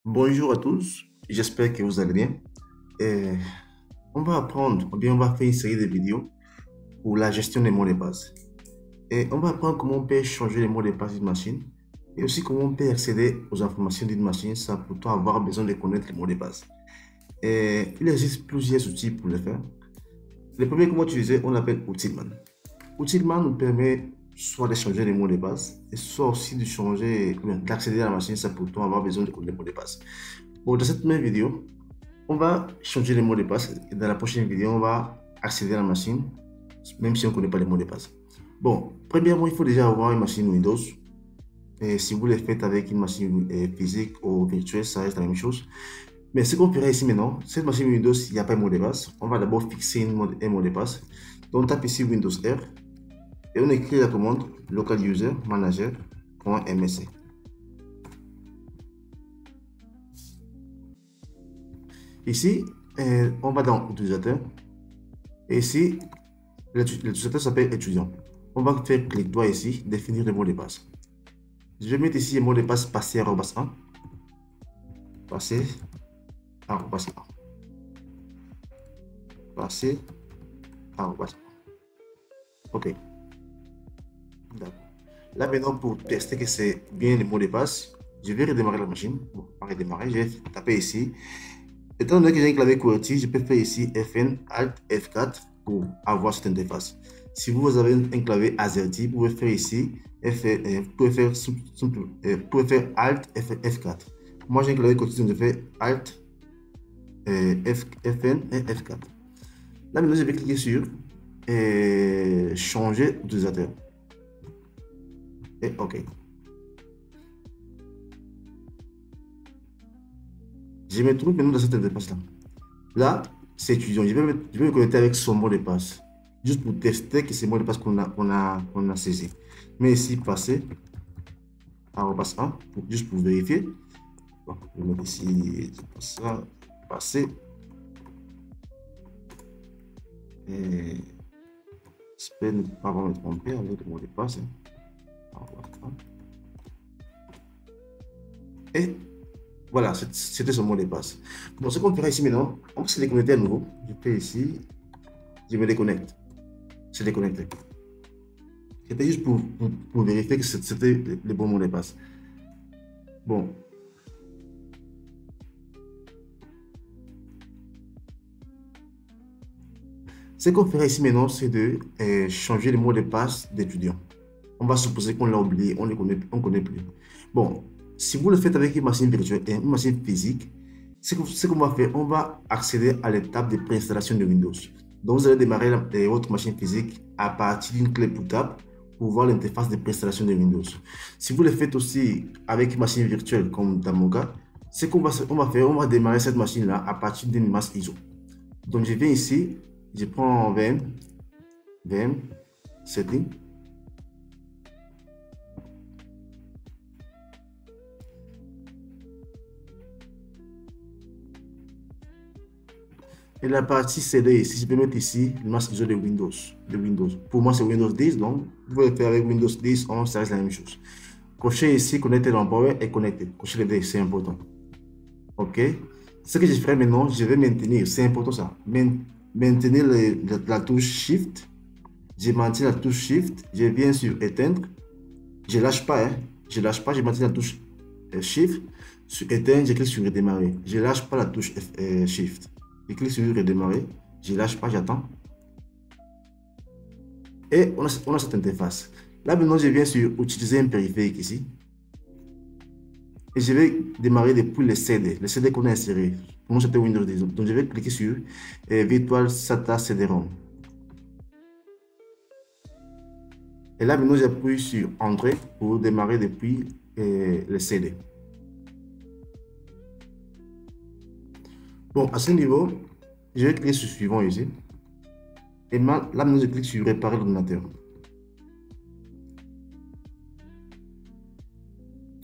Bonjour à tous, j'espère que vous allez bien. Et on va apprendre, ou bien on va faire une série de vidéos pour la gestion des mots de passe. Et on va apprendre comment on peut changer les mots de passe d'une machine et aussi comment on peut accéder aux informations d'une machine sans pourtant avoir besoin de connaître les mots de passe. Et il existe plusieurs outils pour le faire. Le premier qu'on va utiliser, on l'appelle Utilman. Utilman nous permet soit de changer les mots de passe et soit aussi de changer, d'accéder à la machine sans pourtant avoir besoin de connaître les mots de passe. Bon, dans cette même vidéo, on va changer les mots de passe et dans la prochaine vidéo, on va accéder à la machine, même si on ne connaît pas les mots de passe. Bon, premièrement, il faut déjà avoir une machine Windows. Et si vous le faites avec une machine physique ou virtuelle, ça reste la même chose. Mais ce qu'on fera ici maintenant, cette machine Windows, il n'y a pas de mot de passe. On va d'abord fixer un mot de passe. Donc, on tape ici Windows R et on écrit la commande local user manager.msc. Ici, on va dans utilisateur. Et ici, l'utilisateur s'appelle étudiant. On va faire clic droit ici, définir le mot de passe. Je vais mettre ici le mot de passe passé arrobas 1. Passé arrobas 1. Passé arrobas 1. OK. D'accord. Là maintenant, pour tester que c'est bien le mot de passe, je vais redémarrer la machine. Bon, pour redémarrer, je vais taper ici. Étant donné que j'ai un clavier QWERTY, je peux faire ici Fn Alt F4 pour avoir cette interface. Si vous avez un clavier AZERTY, vous pouvez faire ici vous pouvez faire Alt F4. Moi j'ai un clavier QWERTY, donc je fais Alt Fn et F4. Là maintenant je vais cliquer sur changer d'utilisateur. Et OK. Je me trouve maintenant dans cette interface-là. Là, c'est étudiant. Je vais me connecter avec son mot de passe. Juste pour tester que c'est le mot de passe qu'on a saisi. Mais ici, passer. Arrobas 1, juste pour vérifier. Bon, je vais mettre ici, ça, passer. Et j'espère ne pas me tromper avec le mot de passe. Et voilà, c'était son mot de passe. Bon, ce qu'on fera ici maintenant, on va se déconnecter à nouveau. Je fais ici, je me déconnecte. Se déconnecter. C'était juste pour vérifier que c'était le bon mot de passe. Bon. Ce qu'on fera ici maintenant, c'est de changer le mot de passe d'étudiant. On va supposer qu'on l'a oublié, on ne connaît plus. Bon, si vous le faites avec une machine virtuelle et une machine physique, ce qu'on va faire, on va accéder à l'étape de préinstallation de Windows. Donc, vous allez démarrer votre machine physique à partir d'une clé bootable pour voir l'interface de préinstallation de Windows. Si vous le faites aussi avec une machine virtuelle comme dans mon cas, ce qu'on va faire, on va démarrer cette machine-là à partir d'une masse ISO. Donc, je viens ici, je prends VM, Setting. Et la partie CD ici, je peux mettre ici le masse ISO de Windows. Pour moi, c'est Windows 10, donc vous pouvez le faire avec Windows 10, 11, ça reste la même chose. Cochez ici, connecter l'Empower et connecter. Cochez les deux, c'est important. OK. Ce que je ferai maintenant, je vais maintenir, c'est important ça, maintenir la touche Shift. Je maintiens la touche Shift, je viens sur éteindre. Je lâche pas, je lâche pas, je maintiens la touche Shift. Sur éteindre, je clique sur redémarrer. Je lâche pas la touche Shift. Je clique sur redémarrer, je lâche pas, j'attends. Et on a cette interface. Là maintenant, je viens sur utiliser un périphérique ici. Et je vais démarrer depuis le CD qu'on a inséré. Pour moi, c'était Windows 10. Donc je vais cliquer sur Virtual SATA CD-ROM. Et là maintenant, j'appuie sur Entrée pour démarrer depuis le CD. Bon, à ce niveau, je vais cliquer sur Suivant ici. Et là maintenant, je clique sur Réparer l'ordinateur.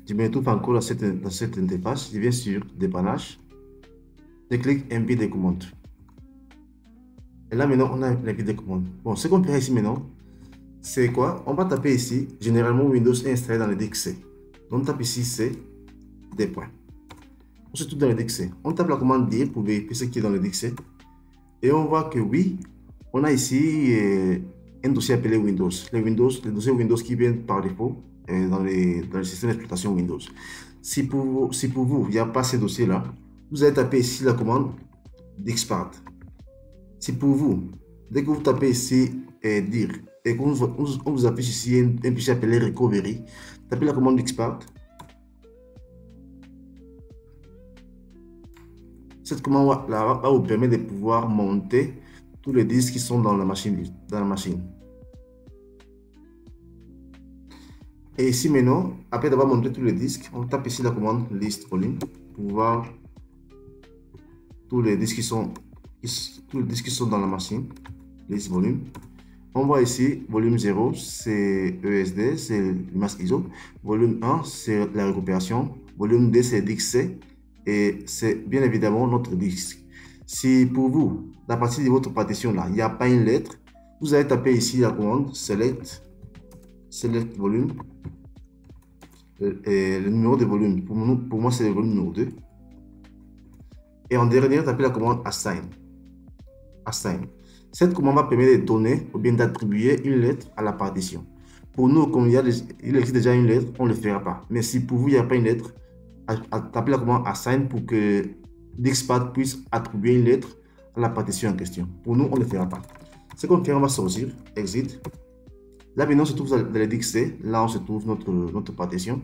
Je me retrouve encore dans cette interface. Je viens sur Dépannage. Je clique Envie des commandes. Et là maintenant, on a l'envie des commandes. Bon, ce qu'on fait ici maintenant, c'est quoi? On va taper ici. Généralement, Windows est installé dans le disque C. Donc, on tape ici C, des points. On se trouve dans le DXC. On tape la commande dir pour vérifier ce qui est dans le DXC. Et on voit que oui, on a ici un dossier appelé Windows. Les dossiers Windows qui viennent par défaut dans les systèmes d'exploitation Windows. Si pour vous, il n'y a pas ces dossiers-là, vous allez taper ici la commande d'expart. Si pour vous, dès que vous tapez ici dir et qu'on vous affiche ici un fichier appelé recovery, tapez la commande d'expart. Cette commande va vous permettre de pouvoir monter tous les disques qui sont dans la machine. Et ici maintenant, après d'avoir monté tous les disques, on tape ici la commande list volume pour voir tous les disques qui sont dans la machine. List volume. On voit ici volume 0, c'est ESD, c'est l'image ISO. Volume 1, c'est la récupération. Volume 2, c'est DXC. Et c'est bien évidemment notre disque. Si pour vous, à partir de votre partition là, il n'y a pas une lettre, vous allez taper ici la commande select volume et le numéro de volume. Pour moi, c'est le volume numéro 2. Et en dernier, tapez la commande assign. Cette commande va permettre de donner ou bien d'attribuer une lettre à la partition. Pour nous, comme il existe déjà une lettre, on ne le fera pas. Mais si pour vous, il n'y a pas une lettre, tapez la commande assign pour que DXpart puisse attribuer une lettre à la partition en question. Pour nous, on ne le fera pas. Ce qu'on fait, on va sortir, exit. Là, maintenant, on se trouve dans le DXC. Là, on se trouve notre partition.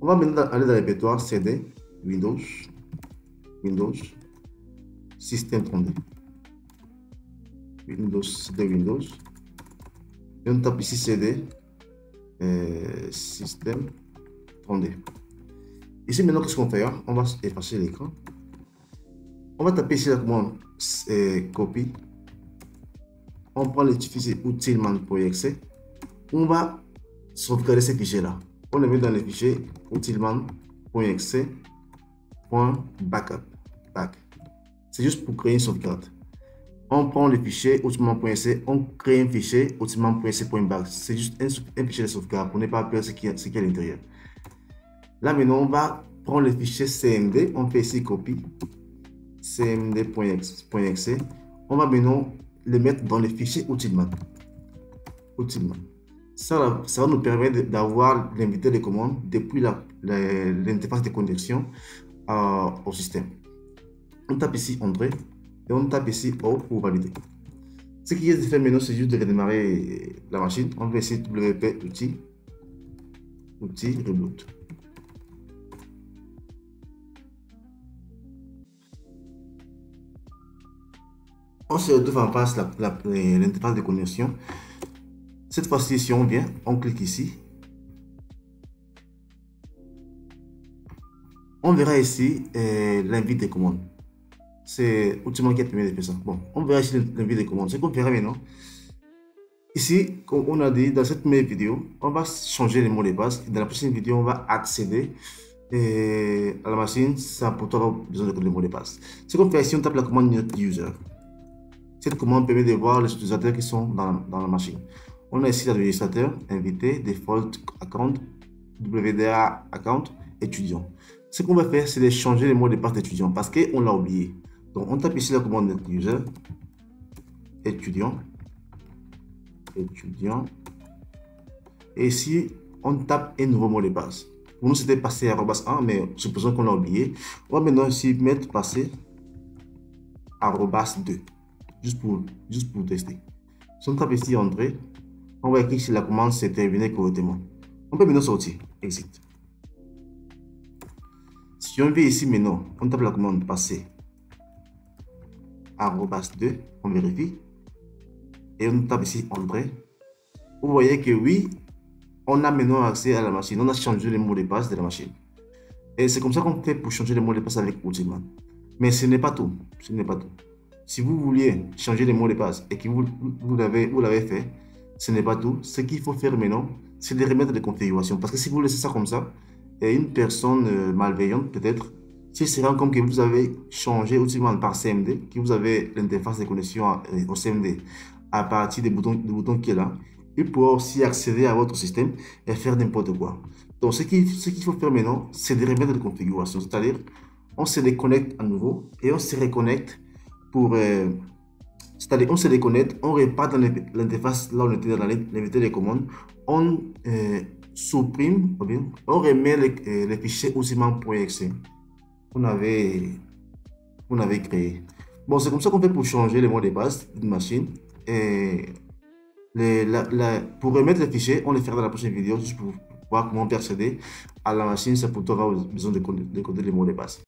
On va maintenant aller dans le répertoire CD, Windows, Système 32. Windows. Et on tape ici CD, Système 32. Ici, maintenant, qu'est-ce qu'on fait? On va effacer l'écran. On va taper ici la commande copy. On prend le fichier utilman.exe. On va sauvegarder ce fichier-là. On le met dans le fichier utilman.exe.backup. C'est juste pour créer une sauvegarde. On prend le fichier utilman.exe, on crée un fichier utilman.exe.back. C'est juste un fichier de sauvegarde pour ne pas perdre ce qui est à l'intérieur. Là maintenant, on va prendre le fichier cmd, on fait ici copie, cmd.exe. On va maintenant le mettre dans le fichier utilman. Ça va nous permettre d'avoir l'invité de commande depuis l'interface de connexion au système. On tape ici Entrée et on tape ici O pour valider. Ce qui est de faire maintenant, c'est juste de redémarrer la machine. On va ici WP outil reboot. On se retrouve en face l'interface de connexion. Cette fois-ci, si on vient, on clique ici. On verra ici l'invite de commande. C'est Ultimate qui a permis de faire ça. Bon, on verra ici l'invite de commande. Ce qu'on verra maintenant. Ici, comme on a dit dans cette première vidéo, on va changer les mots de passe. Dans la prochaine vidéo, on va accéder à la machine sans pourtant avoir besoin de le mot de passe. Ce qu'on fait ici, on tape la commande new user. Cette commande permet de voir les utilisateurs qui sont dans la machine. On a ici l'administrateur, invité, default account, WDA account, étudiant. Ce qu'on va faire, c'est de changer les mots de passe d'étudiant parce qu'on l'a oublié. Donc, on tape ici la commande user, étudiant. Et ici, on tape un nouveau mot de passe. Pour nous, c'était passé @1, mais supposons qu'on l'a oublié. On va maintenant ici mettre passé @2. Juste pour tester. Si on tape ici Entrée, on va écrire si la commande s'est terminée correctement. On peut maintenant sortir, exit. Si on vient ici maintenant, on tape la commande passer @2, on vérifie. Et on tape ici Entrée. Vous voyez que oui, on a maintenant accès à la machine. On a changé les mots de passe de la machine. Et c'est comme ça qu'on fait pour changer les mots de passe avec Ultimate. Mais ce n'est pas tout. Si vous vouliez changer les mots de passe et que vous l'avez fait, ce n'est pas tout. Ce qu'il faut faire maintenant, c'est de remettre les configurations. Parce que si vous laissez ça comme ça, et une personne malveillante peut-être, s'il se rend compte que vous avez changé Ultimate par CMD, que vous avez l'interface de connexion au CMD à partir du bouton qui est là, il pourra aussi accéder à votre système et faire n'importe quoi. Donc ce qu'il faut faire maintenant, c'est de remettre les configurations. C'est-à-dire, on se déconnecte à nouveau et on se reconnecte pour... c'est-à-dire, on se déconnecte, on repart dans l'interface là où on était dans l'inventaire des commandes, on supprime, ou bien, on remet les fichiers ouziman.exe qu'on avait créé. Bon, c'est comme ça qu'on fait pour changer les mots de passe d'une machine. Et pour remettre les fichiers, on les fera dans la prochaine vidéo, juste pour voir comment on peut accéder à la machine, c'est pour toi avoir besoin de coder les mots de passe.